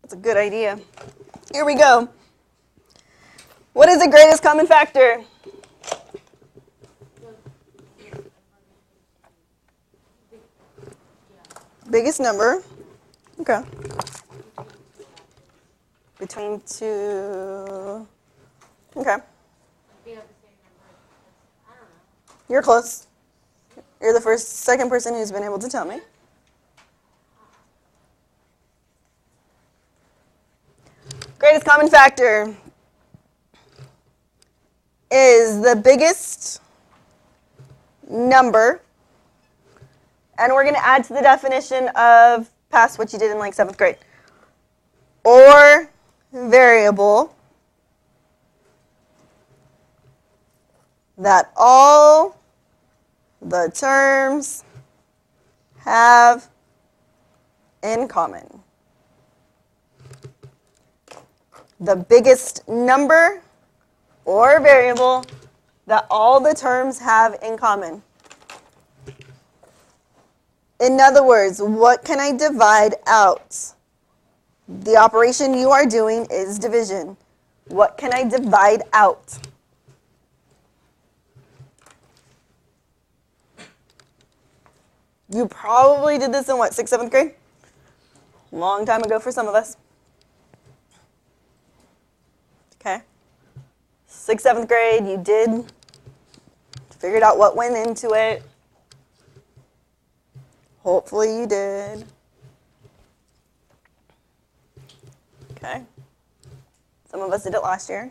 That's a good idea. Here we go. What is the greatest common factor? Biggest number. Okay. Between two. Okay. You're close. You're the second person who's been able to tell me. Greatest common factor is the biggest number, and we're going to add to the definition of past what you did in like 7th grade, or variable that all the terms have in common. The biggest number or variable that all the terms have in common. In other words, what can I divide out? The operation you are doing is division. What can I divide out? You probably did this in what, 6th, 7th grade? Long time ago for some of us. Okay. 6th, 7th grade, you figured out what went into it. Hopefully you did. Okay. Some of us did it last year.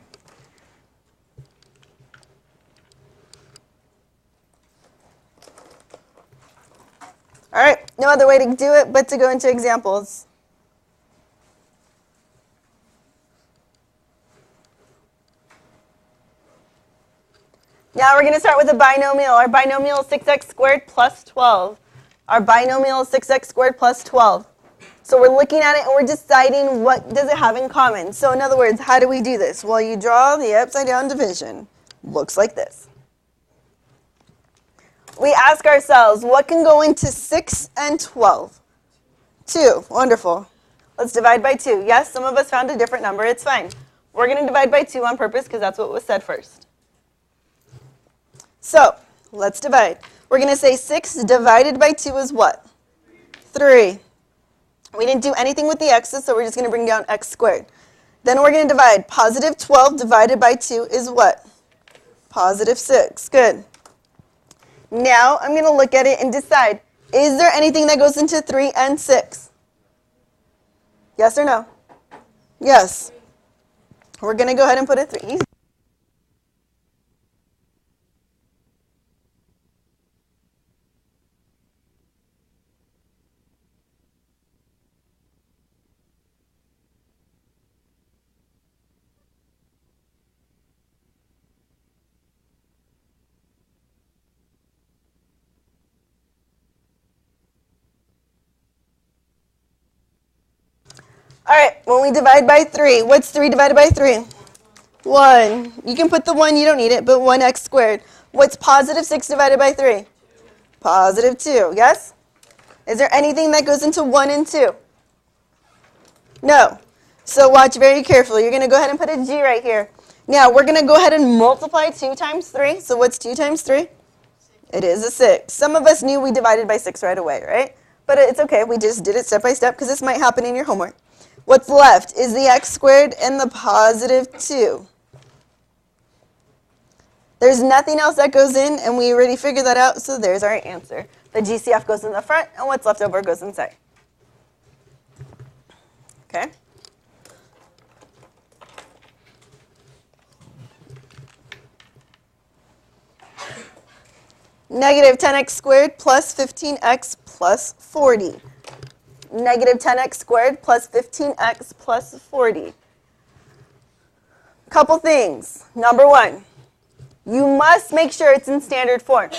All right, no other way to do it but to go into examples. Now we're going to start with a binomial. Our binomial is 6x squared plus 12. Our binomial is 6x squared plus 12. So we're looking at it and we're deciding what does it have in common. So in other words, how do we do this? Well, you draw the upside down division. Looks like this. We ask ourselves, what can go into 6 and 12? 2. Wonderful. Let's divide by 2. Yes, some of us found a different number. It's fine. We're going to divide by 2 on purpose because that's what was said first. So let's divide. We're going to say 6 divided by 2 is what? 3. We didn't do anything with the x's, so we're just going to bring down x squared. Then we're going to divide. Positive 12 divided by 2 is what? Positive 6. Good. Now I'm going to look at it and decide, is there anything that goes into 3 and 6? Yes or no? Yes. We're going to go ahead and put a 3. Easy. All right, when we divide by 3, what's 3 divided by 3? 1. You can put the 1, you don't need it, but 1x squared. What's positive 6 divided by 3? Positive 2, yes? Is there anything that goes into 1 and 2? No. So watch very carefully. You're going to go ahead and put a G right here. Now, we're going to go ahead and multiply 2 times 3. So what's 2 times 3? It is a 6. Some of us knew we divided by 6 right away, right? But it's okay. We just did it step by step because this might happen in your homework. What's left is the x squared and the positive 2. There's nothing else that goes in, and we already figured that out, so there's our answer. The GCF goes in the front, and what's left over goes inside. Okay? Negative 10x squared plus 15x plus 40. Negative 10x squared plus 15x plus 40. Couple things. Number 1, you must make sure it's in standard form.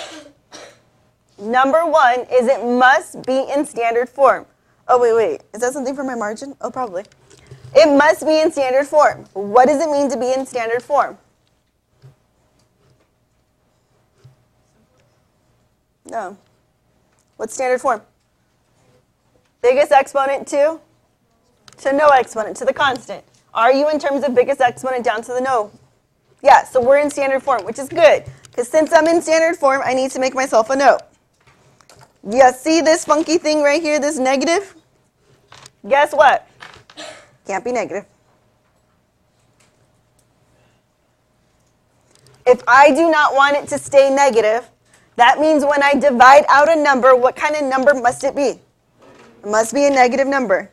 Number 1 is it must be in standard form. Oh, wait. Is that something for my margin? Oh, probably. It must be in standard form. What does it mean to be in standard form? No. What's standard form? Biggest exponent to to no exponent, to the constant. Are you in terms of biggest exponent down to the no? Yeah, so we're in standard form, which is good. Because since I'm in standard form, I need to make myself a note. Yeah, see this funky thing right here, this negative? Guess what? Can't be negative. If I do not want it to stay negative, that means when I divide out a number, what kind of number must it be? It must be a negative number.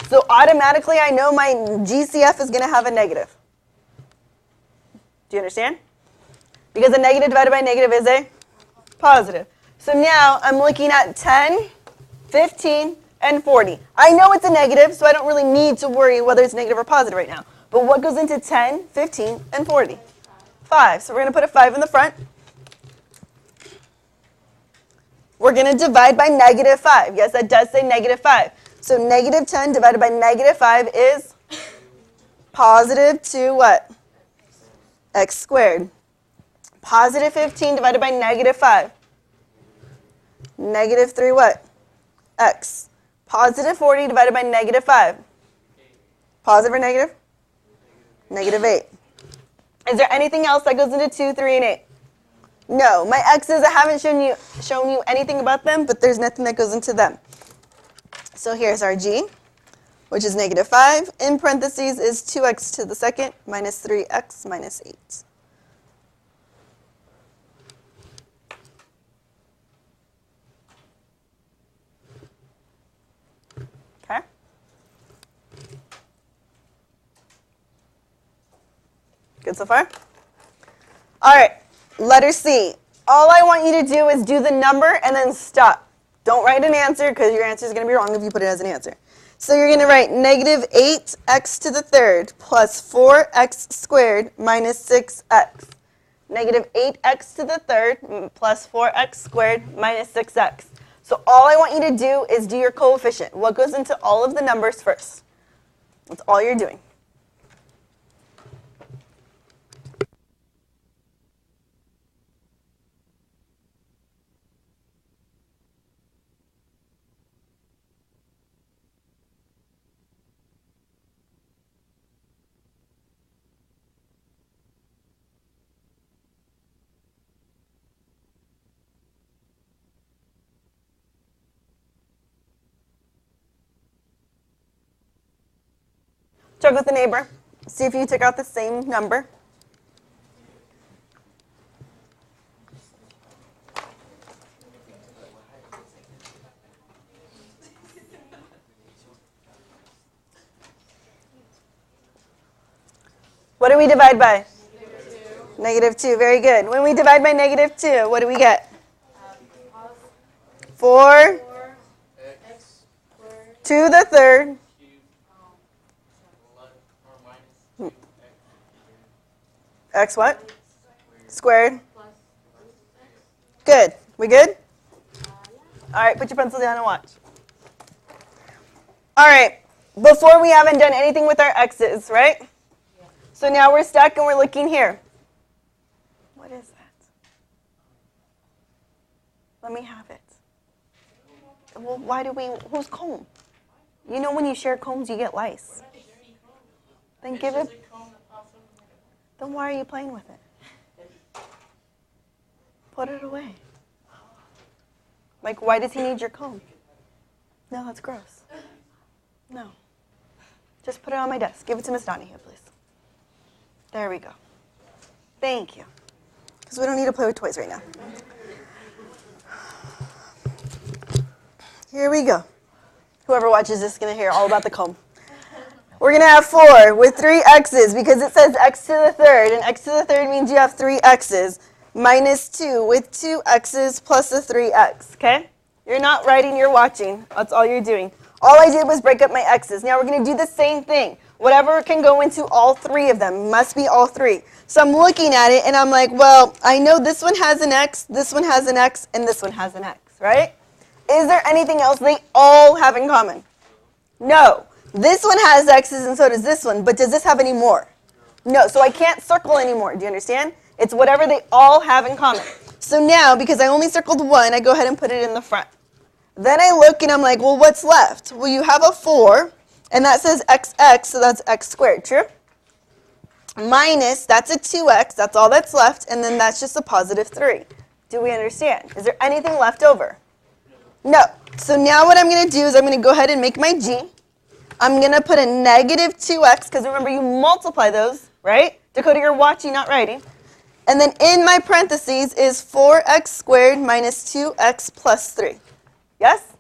So automatically I know my GCF is going to have a negative. Do you understand? Because a negative divided by negative is a positive. So now I'm looking at 10, 15, and 40. I know it's a negative, so I don't really need to worry whether it's negative or positive right now. But what goes into 10, 15, and 40? 5. So we're going to put a 5 in the front. We're going to divide by negative 5. Yes, that does say negative 5. So negative 10 divided by negative 5 is positive 2 what? X squared. Positive 15 divided by negative 5. Negative 3 what? X. Positive 40 divided by negative 5. Positive or negative? Negative 8. Is there anything else that goes into 2, 3, and 8? No. My x's, I haven't shown you anything about them, but there's nothing that goes into them. So here's our g, which is negative 5. In parentheses is 2x to the second minus 3x minus 8. Okay? Good so far? All right, letter C. All I want you to do is do the number and then stop. Don't write an answer because your answer is going to be wrong if you put it as an answer. So you're going to write negative 8x to the third plus 4x squared minus 6x. Negative 8x to the third plus 4x squared minus 6x. So all I want you to do is do your coefficient. What goes into all of the numbers first? That's all you're doing. Check with the neighbor. See if you took out the same number. What do we divide by? Negative 2. Very good. When we divide by negative 2, what do we get? 4 to the third. X what? Squared. Good. We good? All right, put your pencil down and watch. All right, before we haven't done anything with our x's, right? So now we're stuck and we're looking here. What is that? Let me have it. Well, whose comb? You know when you share combs, you get lice. Then give it. Then why are you playing with it? Put it away. Like, why does he need your comb? No, that's gross. No. Just put it on my desk. Give it to Miss Donahue, please. There we go. Thank you. Because we don't need to play with toys right now. Here we go. Whoever watches this is going to hear all about the comb. We're going to have 4 with 3 x's because it says x to the third, and x to the third means you have 3 x's, minus 2 with 2 x's plus a 3x, okay? You're not writing, you're watching. That's all you're doing. All I did was break up my x's. Now we're going to do the same thing. Whatever can go into all 3 of them must be all 3. So I'm looking at it, and I'm like, well, I know this one has an x, this one has an x, and this one has an x, right? Is there anything else they all have in common? No. This one has x's and so does this one, but does this have any more? No, so I can't circle anymore. Do you understand? It's whatever they all have in common. So now, because I only circled 1, I go ahead and put it in the front. Then I look and I'm like, well, what's left? Well, you have a 4, And that says xx, so that's x squared, true? Minus, that's a 2x, that's all that's left, and then that's just a positive 3. Do we understand? Is there anything left over? No. So now what I'm going to do is I'm going to go ahead and make my g. I'm going to put a negative 2x, because remember you multiply those, right? Dakota, you're watching, not writing. And then in my parentheses is 4x squared minus 2x plus 3. Yes?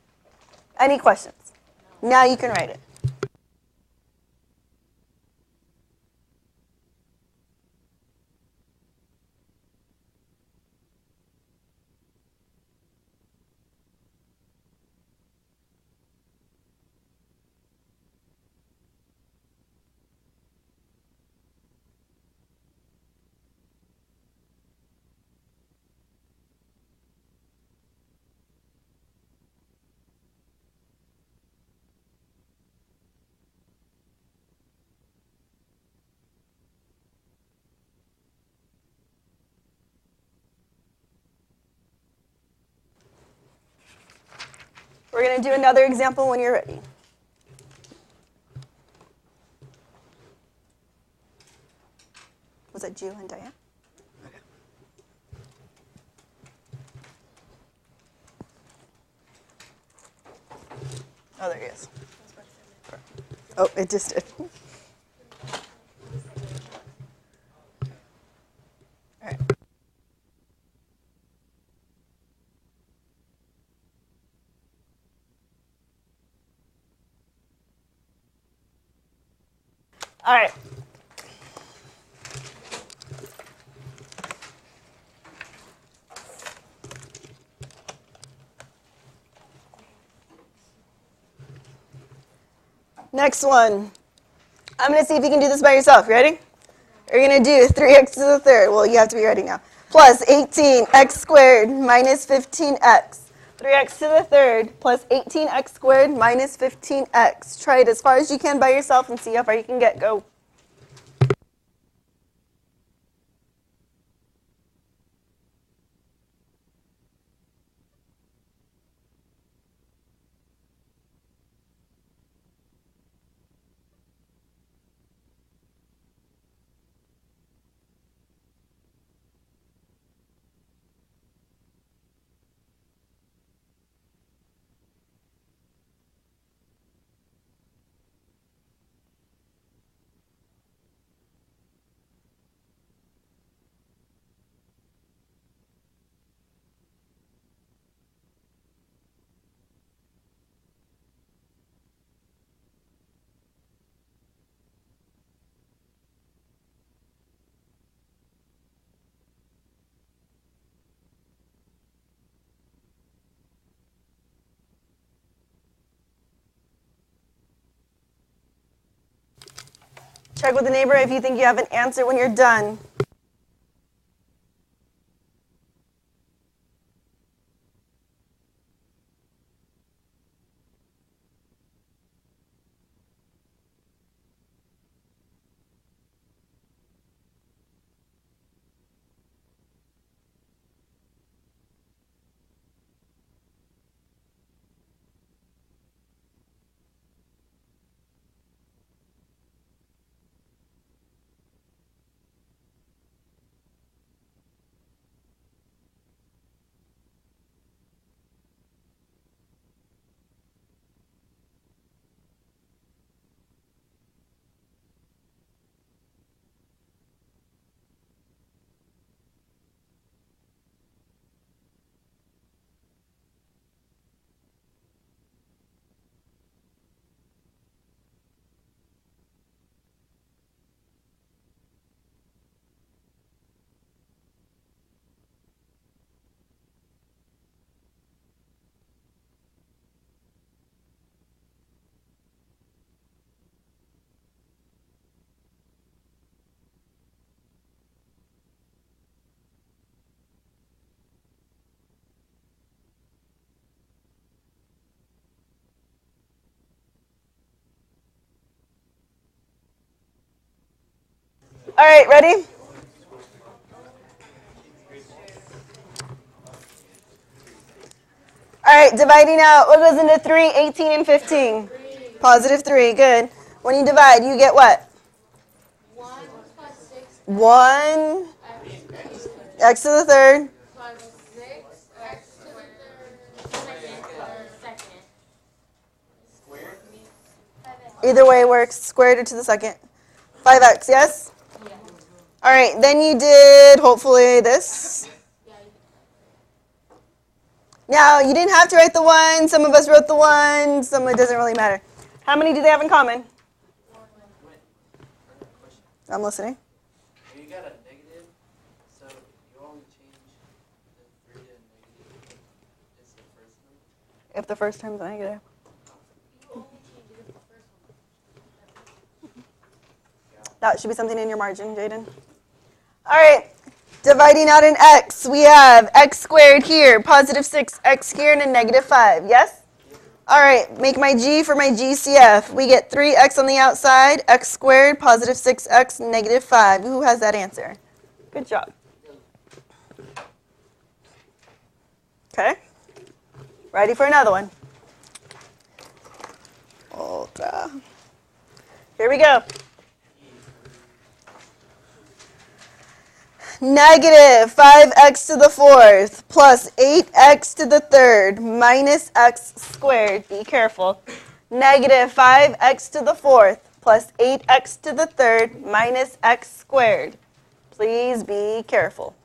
Any questions? Now you can write it. We're going to do another example when you're ready. Was that Jew and Diane? Okay. Oh, there he is. Oh, it just did. All right. All right. Next one. I'm going to see if you can do this by yourself. Ready? You're going to do 3x to the third. Well, you have to be ready now. Plus 18x squared minus 15x. 3x to the third plus 18x squared minus 15x. Try it as far as you can by yourself and see how far you can get. Go. Check with the neighbor if you think you have an answer when you're done. All right, ready? All right, dividing out. What goes into 3, 18, and 15? Positive 3, good. When you divide, you get what? 1 plus 6 1 x to the third. plus 6 x to the second. Either way works, squared or to the second. 5x, yes? Yeah. All right, then you did, hopefully, this. Now, you didn't have to write the 1. Some of us wrote the 1. Some, it doesn't really matter. How many do they have in common? I'm listening. You got a negative, so you only change the 3 to negative. It's the first one. If the first term's negative. That should be something in your margin, Jaden. All right, dividing out an x, we have x squared here, positive 6x here, and a negative 5, yes? All right, make my g for my GCF. We get 3x on the outside, x squared, positive 6x, negative 5. Who has that answer? Good job. Okay, ready for another one. Ultra. Here we go. Negative 5x to the fourth plus 8x to the third minus x squared. Be careful. Negative 5x to the fourth plus 8x to the third minus x squared. Please be careful.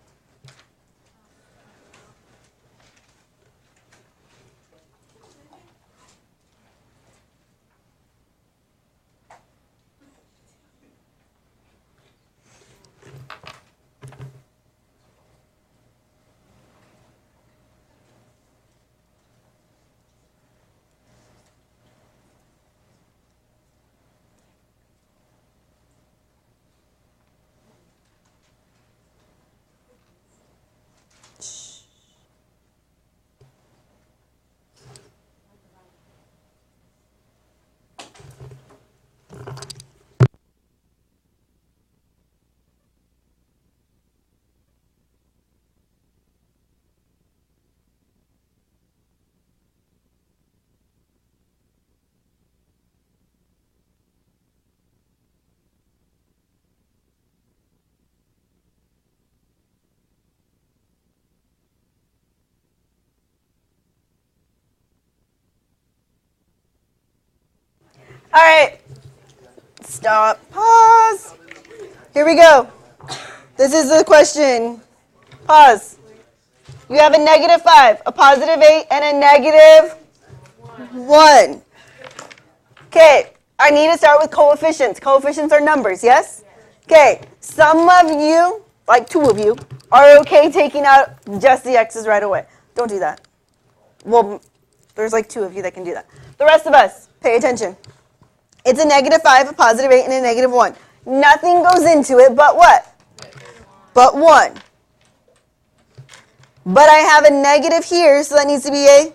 All right, stop, pause. Here we go. This is the question. Pause. You have a negative 5, a positive 8, and a negative 1. Okay, I need to start with coefficients. Coefficients are numbers, yes? Okay, some of you, like 2 of you, are okay taking out just the x's right away. Don't do that. Well, there's like 2 of you that can do that. The rest of us, pay attention. It's a negative 5, a positive 8, and a negative 1. Nothing goes into it but what? But 1. But I have a negative here, so that needs to be a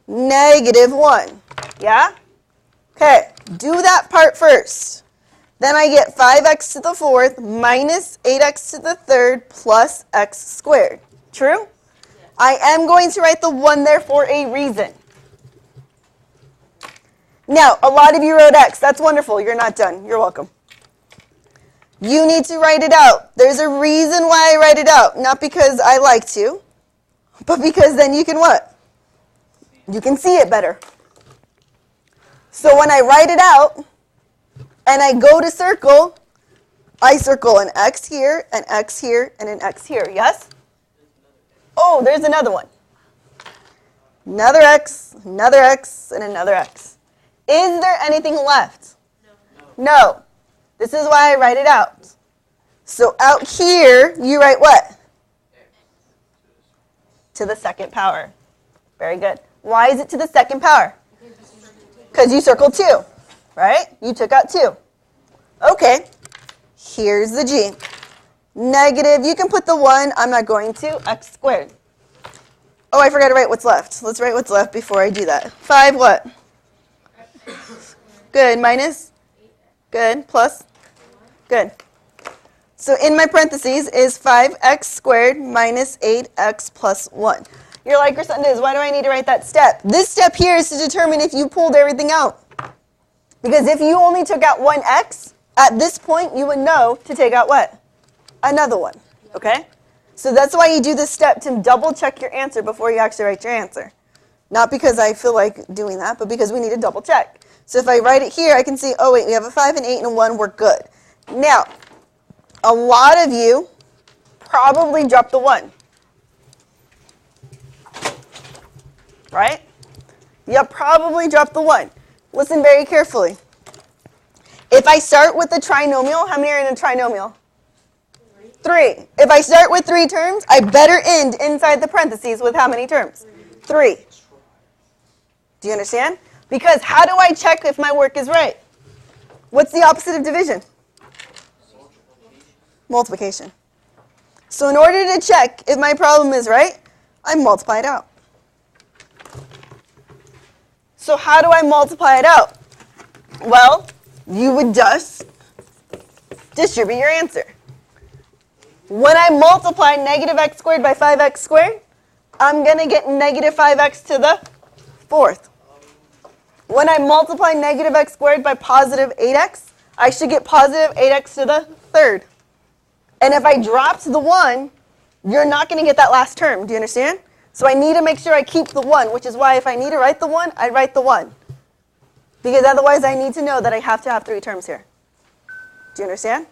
negative 1. Yeah? Okay, do that part first. Then I get 5x to the fourth minus 8x to the third plus x squared. True? I am going to write the 1 there for a reason. Now, a lot of you wrote x. That's wonderful. You're not done. You're welcome. You need to write it out. There's a reason why I write it out. Not because I like to, but because then you can what? You can see it better. So when I write it out and I go to circle, I circle an x here, an x here, and an x here. Yes? Oh, there's another one. Another x, and another x. Is there anything left? No. This is why I write it out. So out here, you write what? To the second power. Very good. Why is it to the second power? Because you circled 2, right? You took out 2. Okay. Here's the g. Negative, you can put the 1. I'm not going to. X squared. Oh, I forgot to write what's left. Let's write what's left before I do that. 5 what? Good. Minus? Good. Plus? Good. So in my parentheses is 5x squared minus 8x plus 1. You're like, Griselda, why do I need to write that step? This step here is to determine if you pulled everything out. Because if you only took out one x, at this point you would know to take out what? Another one, okay? So that's why you do this step to double check your answer before you actually write your answer. Not because I feel like doing that, but because we need to double check. So if I write it here, I can see, oh wait, we have a 5, an 8, and a 1, we're good. Now, a lot of you probably dropped the 1. Right? You probably dropped the 1. Listen very carefully. If I start with a trinomial, how many are in a trinomial? 3. If I start with 3 terms, I better end inside the parentheses with how many terms? 3. Do you understand? Because how do I check if my work is right? What's the opposite of division? Multiplication. So in order to check if my problem is right, I multiply it out. So how do I multiply it out? Well, you would just distribute your answer. When I multiply negative x squared by 5x squared, I'm going to get negative 5x to the 4th. When I multiply negative x squared by positive 8x, I should get positive 8x to the 3rd. And if I dropped the 1, you're not going to get that last term. Do you understand? So I need to make sure I keep the 1, which is why if I need to write the 1, I write the 1. Because otherwise I need to know that I have to have 3 terms here. Do you understand?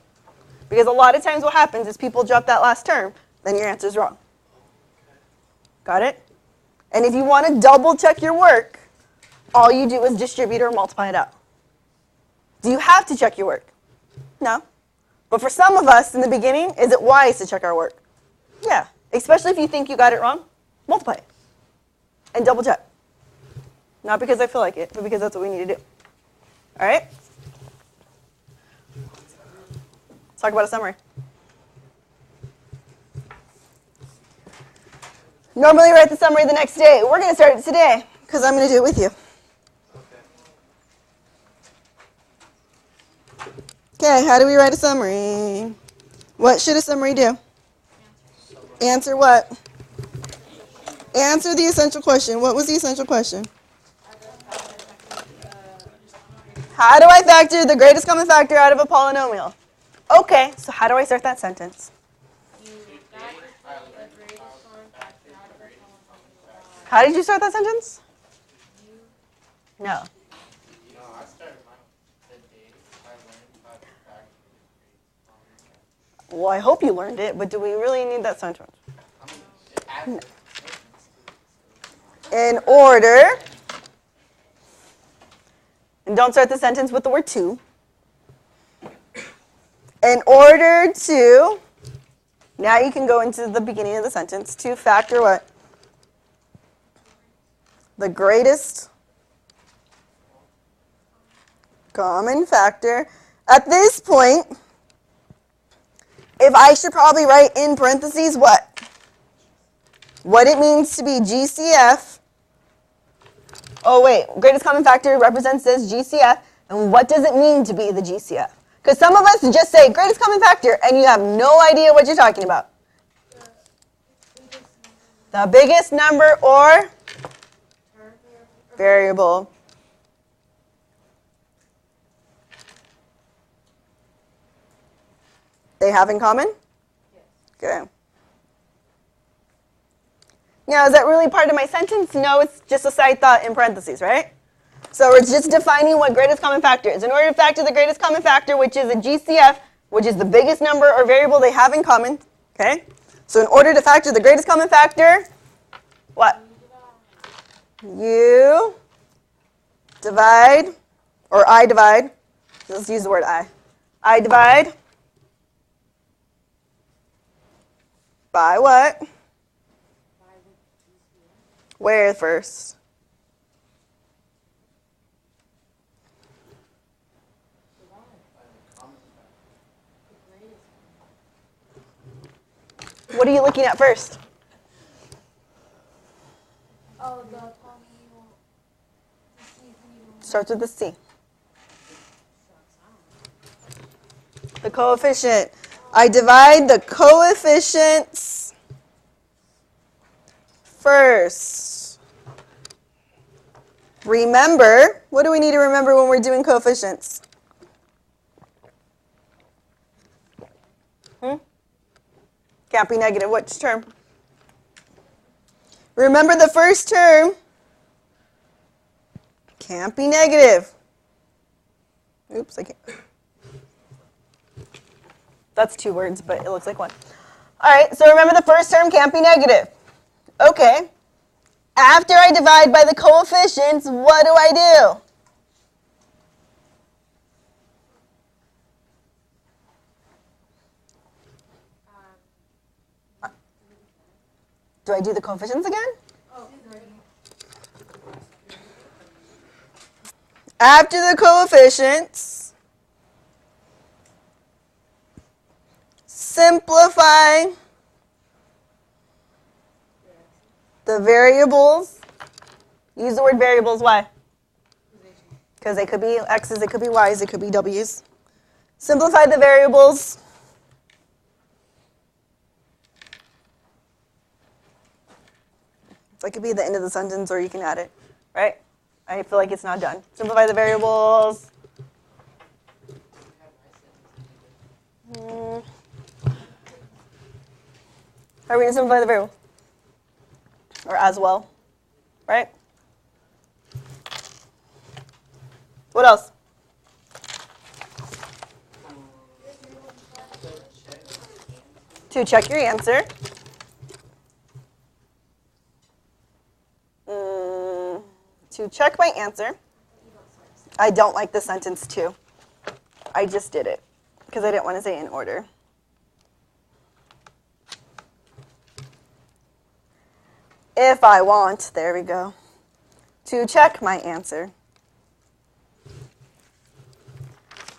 Because a lot of times what happens is people drop that last term, then your answer's wrong. Got it? And if you want to double check your work, all you do is distribute or multiply it out. Do you have to check your work? No. But for some of us in the beginning, is it wise to check our work? Yeah. Especially if you think you got it wrong, multiply it. And double check. Not because I feel like it, but because that's what we need to do. All right? Let's talk about a summary. Normally write the summary the next day. We're going to start it today because I'm going to do it with you. Okay, how do we write a summary? What should a summary do? Answer what? Answer the essential question. What was the essential question? How do I factor the greatest common factor out of a polynomial? Okay, so how do I start that sentence? How did you start that sentence? No. Well, I hope you learned it, but do we really need that sentence? No. In order, and don't start the sentence with the word to. In order to, now you can go into the beginning of the sentence, to factor what? The greatest common factor. At this point, if I should probably write in parentheses what? What it means to be GCF. Oh wait, greatest common factor represents this GCF. And what does it mean to be the GCF? Because some of us just say greatest common factor and you have no idea what you're talking about. The biggest number or variable. They have in common? Yes. Okay. Now, is that really part of my sentence? No, it's just a side thought in parentheses, right? So it's just defining what greatest common factor is. In order to factor the greatest common factor, which is a GCF, which is the biggest number or variable they have in common, okay? So in order to factor the greatest common factor, what? You divide, or I divide. Let's use the word I. I divide by what? Where first? What are you looking at first? Oh, the polynomial. Starts with the C. The coefficient. I divide the coefficients first. Remember, what do we need to remember when we're doing coefficients? Can't be negative. Which term? Remember the first term. Can't be negative. Oops, I can't. That's 2 words, but it looks like one. All right, so remember the first term can't be negative. Okay. After I divide by the coefficients, what do I do? Do I do the coefficients again? After the coefficients, simplify the variables. Use the word variables. Why? Because they could be x's, it could be y's, it could be w's. Simplify the variables. So it could be the end of the sentence, or you can add it, right? I feel like it's not done. Simplify the variables. How are we going to simplify the variable? Or as well, right? What else? To check your answer. To check my answer. I don't like the sentence too. I just did it because I didn't want to say in order. If I want, there we go. To check my answer.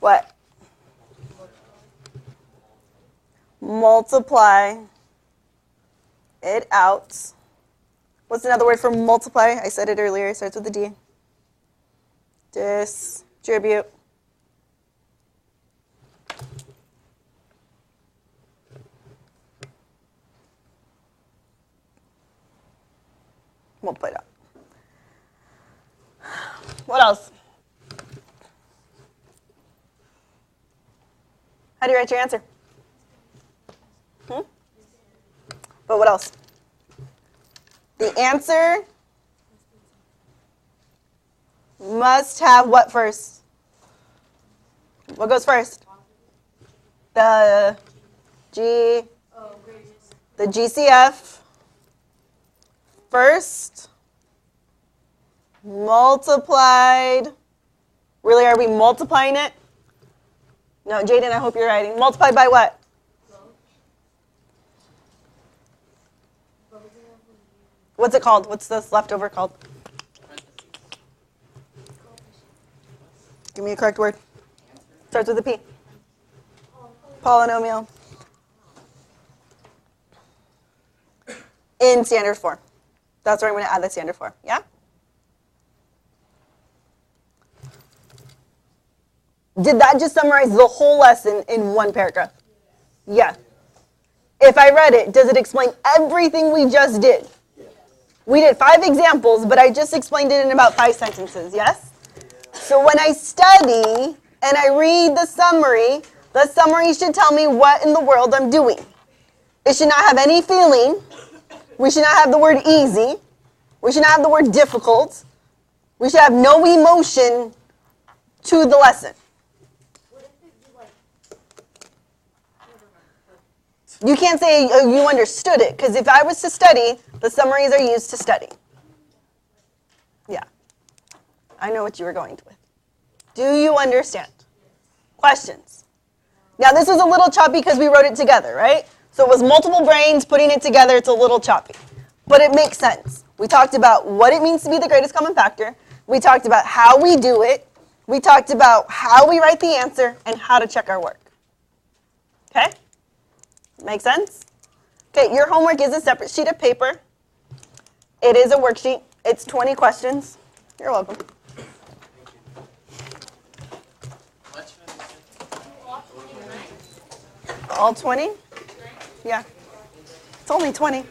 What? Multiply it out. What's another word for multiply? I said it earlier. It starts with a D. Distribute. Multiply it out. What else? How do you write your answer? But what else? The answer must have what first? What goes first? The GCF first multiplied. Really, are we multiplying it? No, Jaden, I hope you're writing. Multiplied by what? What's it called? What's this leftover called? Give me a correct word. Starts with a P. Polynomial. In standard form. That's where I'm going to add the standard form. Yeah? Did that just summarize the whole lesson in one paragraph? Yeah. If I read it, does it explain everything we just did? We did 5 examples, but I just explained it in about 5 sentences, yes? So when I study and I read the summary should tell me what in the world I'm doing. It should not have any feeling. We should not have the word easy. We should not have the word difficult. We should have no emotion to the lesson. You can't say you understood it, because if I was to study, the summaries are used to study. Yeah. I know what you were going with. Do you understand? Questions? Now, this was a little choppy because we wrote it together, right? So it was multiple brains putting it together. It's a little choppy. But it makes sense. We talked about what it means to be the greatest common factor. We talked about how we do it. We talked about how we write the answer and how to check our work. Okay? Make sense? Okay, your homework is a separate sheet of paper. It is a worksheet. It's 20 questions. You're welcome. All 20? Yeah. It's only 20.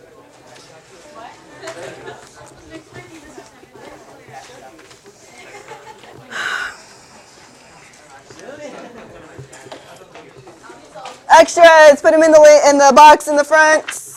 Extras, put them in the box in the front.